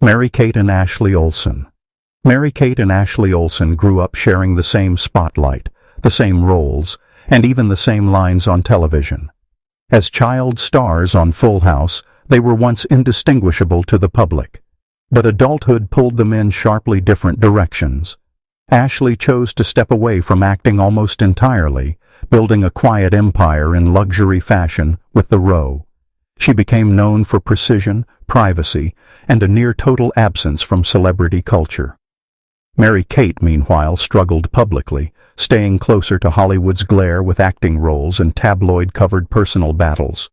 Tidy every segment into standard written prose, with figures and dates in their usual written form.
Mary-Kate and Ashley Olsen. Mary-Kate and Ashley Olsen grew up sharing the same spotlight, the same roles, and even the same lines on television. As child stars on Full House, they were once indistinguishable to the public. But adulthood pulled them in sharply different directions. Ashley chose to step away from acting almost entirely, building a quiet empire in luxury fashion with The Row. She became known for precision, privacy, and a near-total absence from celebrity culture. Mary-Kate, meanwhile, struggled publicly, staying closer to Hollywood's glare with acting roles and tabloid-covered personal battles.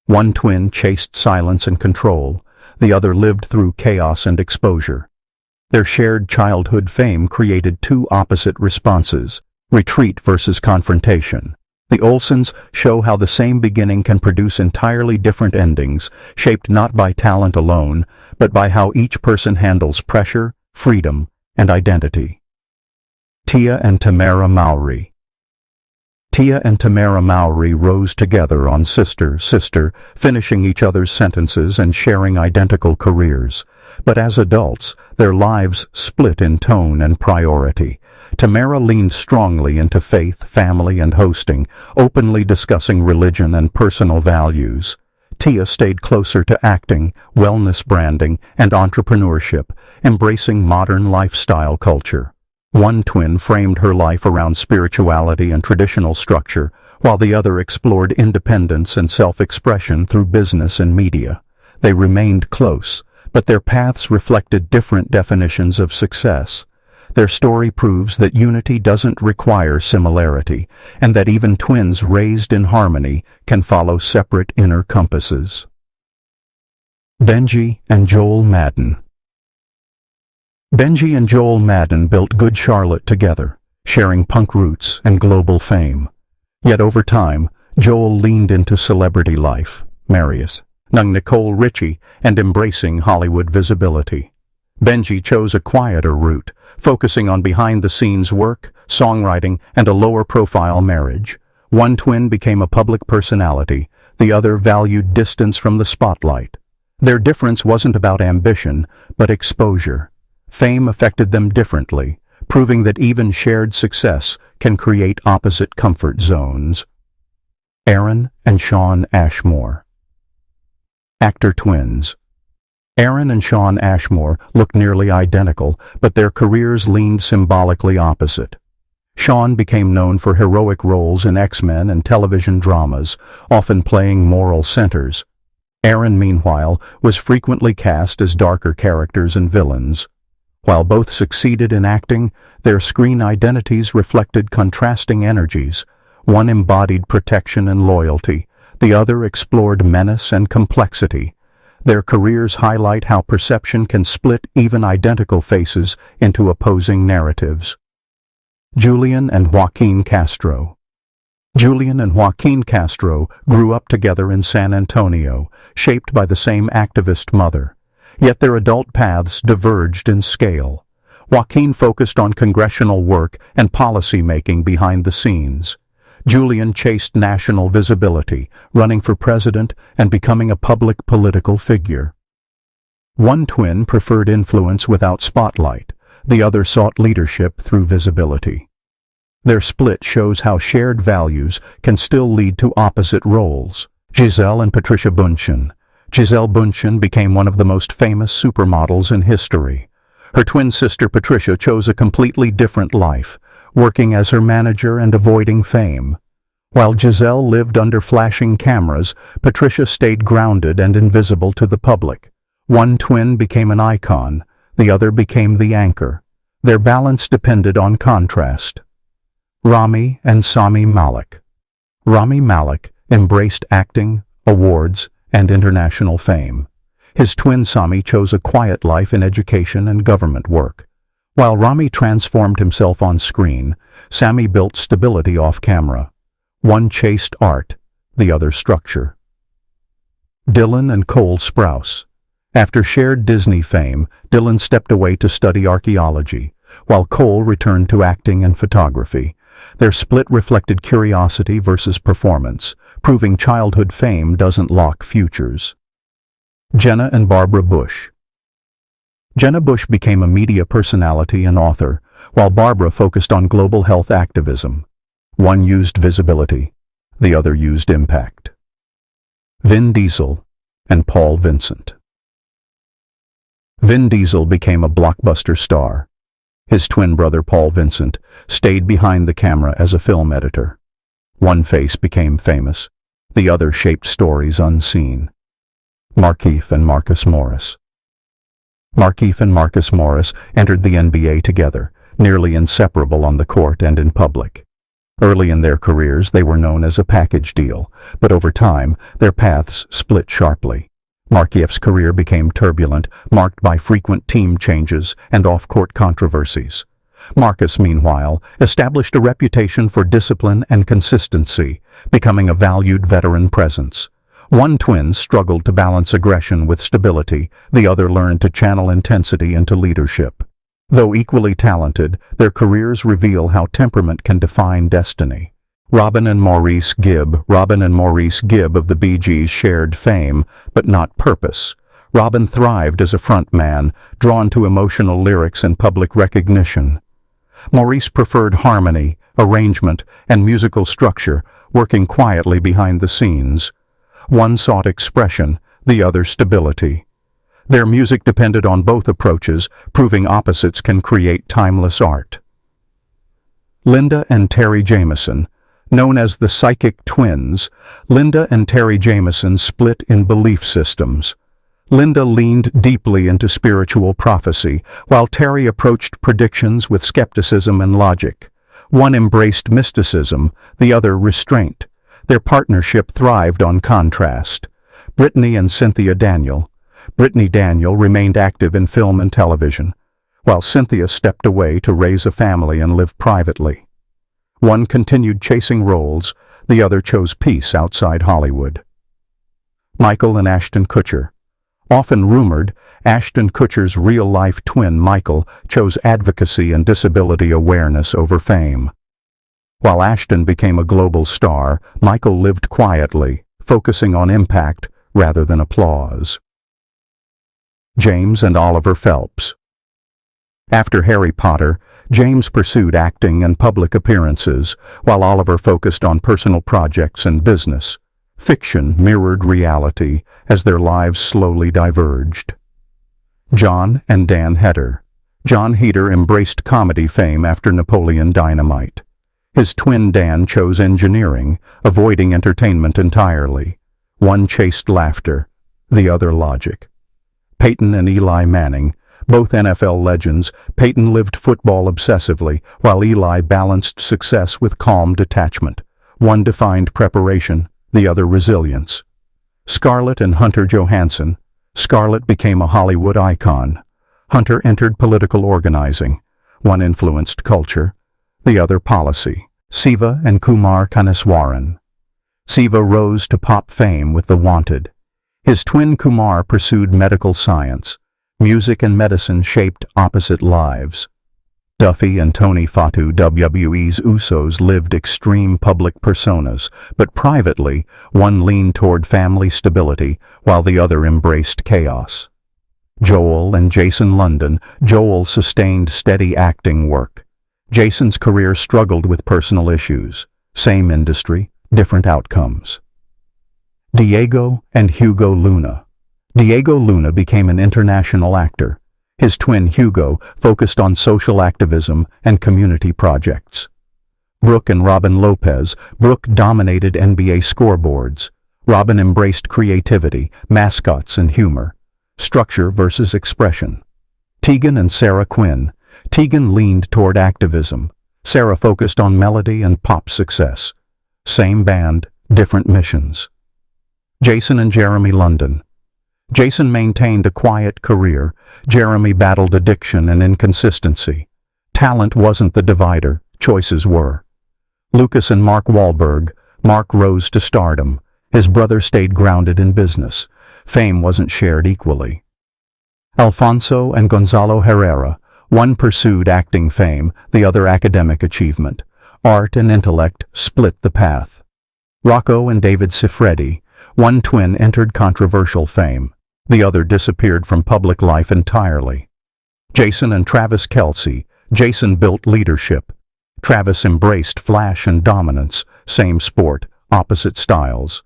One twin chased silence and control, the other lived through chaos and exposure. Their shared childhood fame created two opposite responses: retreat versus confrontation. The Olsens show how the same beginning can produce entirely different endings, shaped not by talent alone, but by how each person handles pressure, freedom, and identity. Tia and Tamara Mowry. Tia and Tamara Mowry rose together on Sister, Sister, finishing each other's sentences and sharing identical careers. But as adults, their lives split in tone and priority. Tamara leaned strongly into faith, family, and hosting, openly discussing religion and personal values. Tia stayed closer to acting, wellness branding, and entrepreneurship, embracing modern lifestyle culture. One twin framed her life around spirituality and traditional structure, while the other explored independence and self-expression through business and media. They remained close, but their paths reflected different definitions of success. Their story proves that unity doesn't require similarity, and that even twins raised in harmony can follow separate inner compasses. Benji and Joel Madden. Benji and Joel Madden built Good Charlotte together, sharing punk roots and global fame. Yet over time, Joel leaned into celebrity life, marrying Nicole Richie, and embracing Hollywood visibility. Benji chose a quieter route, focusing on behind-the-scenes work, songwriting, and a lower-profile marriage. One twin became a public personality, the other valued distance from the spotlight. Their difference wasn't about ambition, but exposure. Fame affected them differently, proving that even shared success can create opposite comfort zones. Aaron and Shawn Ashmore. Actor twins. Aaron and Shawn Ashmore looked nearly identical, but their careers leaned symbolically opposite. Shawn became known for heroic roles in X-Men and television dramas, often playing moral centers. Aaron, meanwhile, was frequently cast as darker characters and villains. While both succeeded in acting, their screen identities reflected contrasting energies. One embodied protection and loyalty, the other explored menace and complexity. Their careers highlight how perception can split even identical faces into opposing narratives. Julian and Joaquin Castro. Julian and Joaquin Castro grew up together in San Antonio, shaped by the same activist mother. Yet their adult paths diverged in scale. Joaquin focused on congressional work and policy-making behind the scenes. Julian chased national visibility, running for president and becoming a public political figure. One twin preferred influence without spotlight, the other sought leadership through visibility. Their split shows how shared values can still lead to opposite roles. Gisele and Patricia Bündchen. Gisele Bündchen became one of the most famous supermodels in history. Her twin sister Patricia chose a completely different life, working as her manager and avoiding fame. While Gisele lived under flashing cameras, Patricia stayed grounded and invisible to the public. One twin became an icon, the other became the anchor. Their balance depended on contrast. Rami and Sami Malek. Rami Malek embraced acting, awards, and international fame. His twin Sami chose a quiet life in education and government work. While Rami transformed himself on screen, Sami built stability off camera. One chased art, the other structure. Dylan and Cole Sprouse. After shared Disney fame, Dylan stepped away to study archaeology, while Cole returned to acting and photography. Their split reflected curiosity versus performance, proving childhood fame doesn't lock futures. Jenna and Barbara Bush. Jenna Bush became a media personality and author, while Barbara focused on global health activism. One used visibility, the other used impact. Vin Diesel and Paul Vincent. Vin Diesel became a blockbuster star. His twin brother Paul Vincent stayed behind the camera as a film editor. One face became famous, the other shaped stories unseen. Markieff and Marcus Morris. Markieff and Marcus Morris entered the NBA together, nearly inseparable on the court and in public. Early in their careers they were known as a package deal, but over time their paths split sharply. Markieff's career became turbulent, marked by frequent team changes and off-court controversies. Marcus, meanwhile, established a reputation for discipline and consistency, becoming a valued veteran presence. One twin struggled to balance aggression with stability, the other learned to channel intensity into leadership. Though equally talented, their careers reveal how temperament can define destiny. Robin and Maurice Gibb of the Bee Gees shared fame, but not purpose. Robin thrived as a front man, drawn to emotional lyrics and public recognition. Maurice preferred harmony, arrangement, and musical structure, working quietly behind the scenes. One sought expression, the other stability. Their music depended on both approaches, proving opposites can create timeless art. Linda and Terry Jameson. Known as the Psychic Twins, Linda and Terry Jameson split in belief systems. Linda leaned deeply into spiritual prophecy, while Terry approached predictions with skepticism and logic. One embraced mysticism, the other restraint. Their partnership thrived on contrast. Brittany and Cynthia Daniel. Brittany Daniel remained active in film and television, while Cynthia stepped away to raise a family and live privately. One continued chasing roles, the other chose peace outside Hollywood. Michael and Ashton Kutcher. Often rumored, Ashton Kutcher's real-life twin Michael chose advocacy and disability awareness over fame. While Ashton became a global star, Michael lived quietly, focusing on impact rather than applause. James and Oliver Phelps. After Harry Potter, James pursued acting and public appearances, while Oliver focused on personal projects and business. Fiction mirrored reality as their lives slowly diverged. John and Dan Heder. John Heder embraced comedy fame after Napoleon Dynamite. His twin Dan chose engineering, avoiding entertainment entirely. One chased laughter, the other logic. Peyton and Eli Manning. Both NFL legends, Peyton lived football obsessively, while Eli balanced success with calm detachment. One defined preparation, the other resilience. Scarlett and Hunter Johansson. Scarlett became a Hollywood icon. Hunter entered political organizing. One influenced culture, the other policy. Siva and Kumar Kanaswaran. Siva rose to pop fame with The Wanted. His twin Kumar pursued medical science. Music and medicine shaped opposite lives. Duffy and Tony Fatu, WWE's Usos, lived extreme public personas, but privately, one leaned toward family stability, while the other embraced chaos. Joel and Jason London. Joel sustained steady acting work. Jason's career struggled with personal issues. Same industry, different outcomes. Diego and Hugo Luna. Diego Luna became an international actor. His twin Hugo focused on social activism and community projects. Brooke and Robin Lopez. Brooke dominated NBA scoreboards. Robin embraced creativity, mascots, and humor. Structure versus expression. Tegan and Sarah Quinn. Tegan leaned toward activism. Sarah focused on melody and pop success. Same band, different missions. Jason and Jeremy London. Jason maintained a quiet career. Jeremy battled addiction and inconsistency. Talent wasn't the divider, choices were. Lucas and Mark Wahlberg. Mark rose to stardom. His brother stayed grounded in business. Fame wasn't shared equally. Alfonso and Gonzalo Herrera. One pursued acting fame, the other academic achievement. Art and intellect split the path. Rocco and David Siffredi. One twin entered controversial fame. The other disappeared from public life entirely. Jason and Travis Kelce. Jason built leadership. Travis embraced flash and dominance, same sport, opposite styles.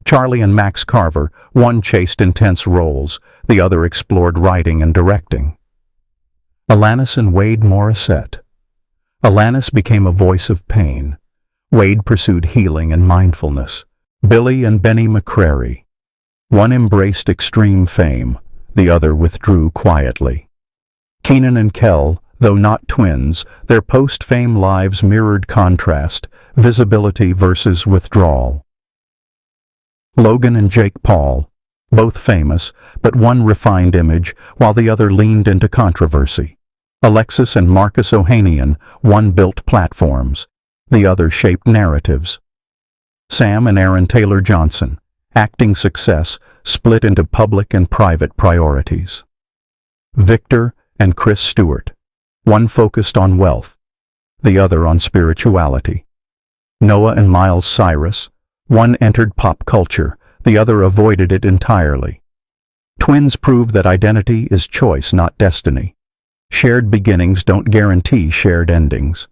Charlie and Max Carver, one chased intense roles, the other explored writing and directing. Alanis and Wade Morissette. Alanis became a voice of pain. Wade pursued healing and mindfulness. Billy and Benny McCrary. One embraced extreme fame, the other withdrew quietly. Keenan and Kel, though not twins, their post-fame lives mirrored contrast, visibility versus withdrawal. Logan and Jake Paul, both famous, but one refined image, while the other leaned into controversy. Alexis and Marcus Ohanian, one built platforms, the other shaped narratives. Sam and Aaron Taylor Johnson, acting success split into public and private priorities. Victor and Chris Stewart, one focused on wealth, the other on spirituality. Noah and Miles Cyrus, one entered pop culture, the other avoided it entirely. Twins prove that identity is choice, not destiny. Shared beginnings don't guarantee shared endings.